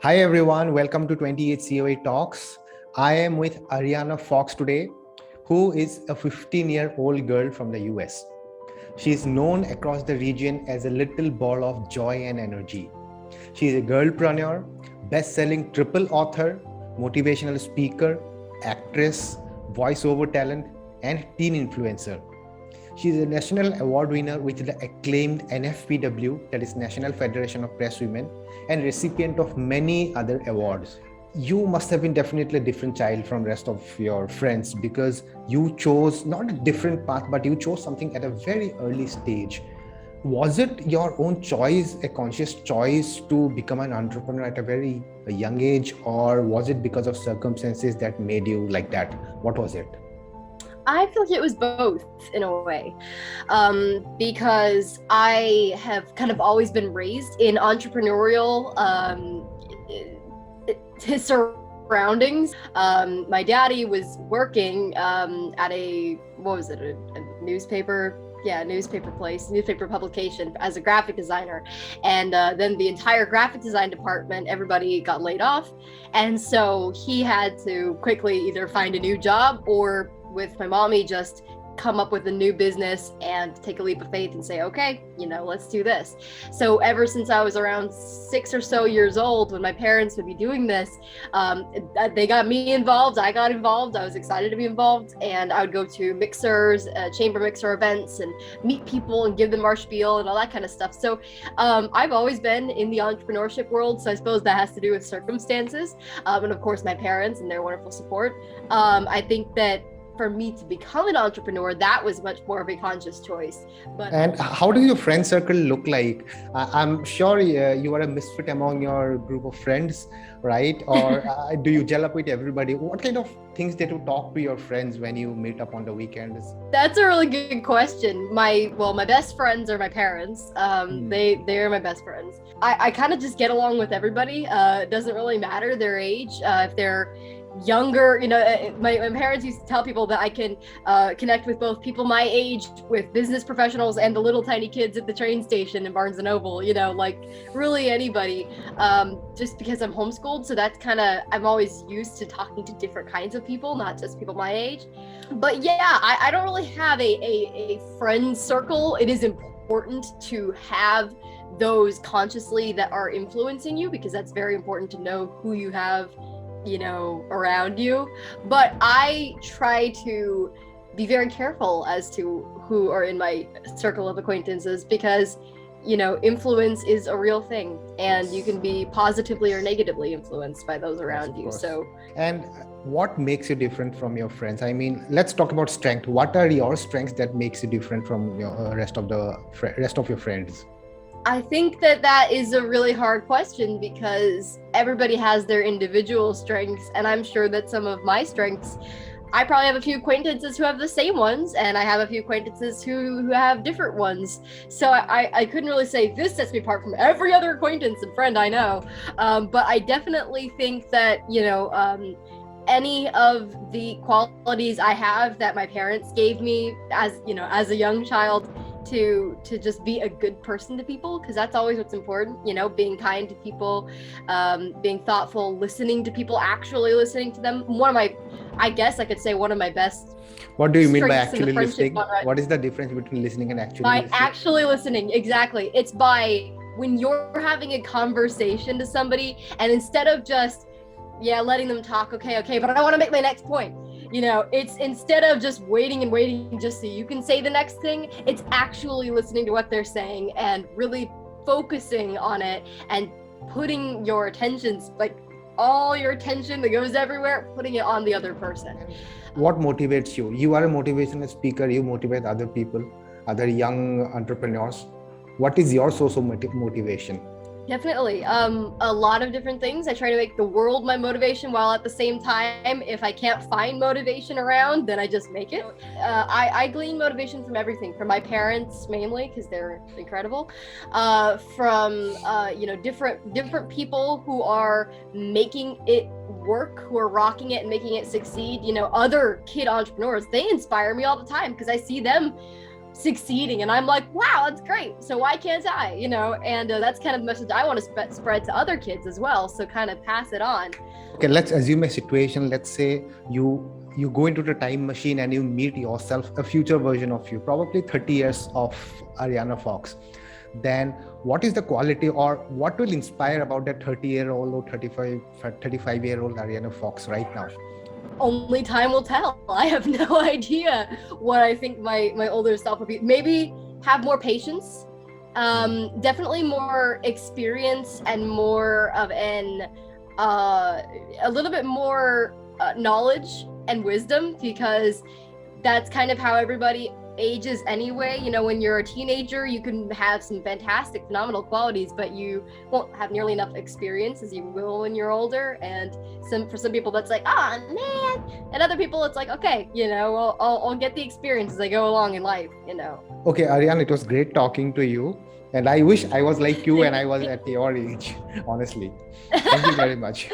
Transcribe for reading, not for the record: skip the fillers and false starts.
Hi everyone, welcome to 28 COA Talks. I am with Arianna Fox today, who is a 15-year-old girl from the US. She is known across the region as a little ball of joy and energy. She is a girlpreneur, best-selling triple author, motivational speaker, actress, voiceover talent, and teen influencer. She is a national award winner with the acclaimed NFPW, that is National Federation of Press Women, and recipient of many other awards. You must have been definitely a different child from rest of your friends because you chose not a different path, but you chose something at a very early stage. Was it your own choice, a conscious choice to become an entrepreneur at a very young age, or was it because of circumstances that made you like that? What was it? I feel like it was both in a way, because I have kind of always been raised in entrepreneurial his surroundings. My daddy was working at a newspaper. Yeah, newspaper publication as a graphic designer. And then the entire graphic design department, everybody got laid off. And so he had to quickly either find a new job or with my mommy just come up with a new business and take a leap of faith and say, okay, let's do this. So ever since I was around 6 or so years old, when my parents would be doing this, they got me involved. I got involved. I was excited to be involved, and I would go to mixers, chamber mixer events, and meet people and give them our spiel and all that kind of stuff. So I've always been in the entrepreneurship world. So I suppose that has to do with circumstances, and of course my parents and their wonderful support. I think that for me to become an entrepreneur, that was much more of a conscious choice. And how does your friend circle look like? I'm sure you are a misfit among your group of friends, right? Or do you gel up with everybody? What kind of things did you talk to your friends when you meet up on the weekends? That's a really good question. My best friends are my parents. They are my best friends. I kind of just get along with everybody. It doesn't really matter their age. If they're younger, my parents used to tell people that I can connect with both people my age, with business professionals, and the little tiny kids at the train station in Barnes and Noble, like really anybody, just because I'm homeschooled. So that's I'm always used to talking to different kinds of people, not just people my age. But yeah, I don't really have a friend circle. It is important to have those consciously that are influencing you, because that's very important to know who you have around you. But I try to be very careful as to who are in my circle of acquaintances, because influence is a real thing, and you can be positively or negatively influenced by those around you. So, and what makes you different from your friends? I mean, let's talk about strength. What are your strengths that makes you different from your rest of your friends? I think that is a really hard question, because everybody has their individual strengths, and I'm sure that some of my strengths, I probably have a few acquaintances who have the same ones, and I have a few acquaintances who have different ones. So I couldn't really say this sets me apart from every other acquaintance and friend I know. But I definitely think that, any of the qualities I have that my parents gave me as a young child, to just be a good person to people, because that's always what's important, being kind to people, being thoughtful, listening to people, actually listening to them. I guess I could say one of my best. What do you mean by actually listening? What is the difference between listening and actually listening? By actually listening, exactly. It's by when you're having a conversation to somebody, and instead of just letting them talk, okay, but I want to make my next point. It's instead of just waiting just so you can say the next thing, it's actually listening to what they're saying and really focusing on it and putting your attentions, like all your attention that goes everywhere, putting it on the other person. What motivates you? You are a motivational speaker. You motivate other people, other young entrepreneurs. What is your source of motivation? Definitely. A lot of different things. I try to make the world my motivation, while at the same time, if I can't find motivation around, then I just make it. I glean motivation from everything, from my parents mainly, because they're incredible, from different people who are making it work, who are rocking it and making it succeed. Other kid entrepreneurs, they inspire me all the time, because I see them succeeding, and I'm like, wow, that's great, so why can't I, and that's kind of the message I want to spread to other kids as well, so kind of pass it on. Okay, let's assume a situation. Let's say you go into the time machine and you meet yourself, a future version of you, probably 30 years of Arianna Fox. Then what is the quality, or what will inspire about that 30-year-old or 35-year-old Arianna Fox right now? Only time will tell. I have no idea what I think my older self would be. Maybe have more patience, definitely more experience, and more of a little bit more knowledge and wisdom, because that's kind of how everybody ages anyway. When you're a teenager, you can have some fantastic, phenomenal qualities, but you won't have nearly enough experience as you will when you're older. And for some people, that's like, oh man, and other people, it's like, okay, I'll get the experience as I go along in life. Okay, Arianna, it was great talking to you, and I wish I was like you when I was at your age. Honestly, thank you very much.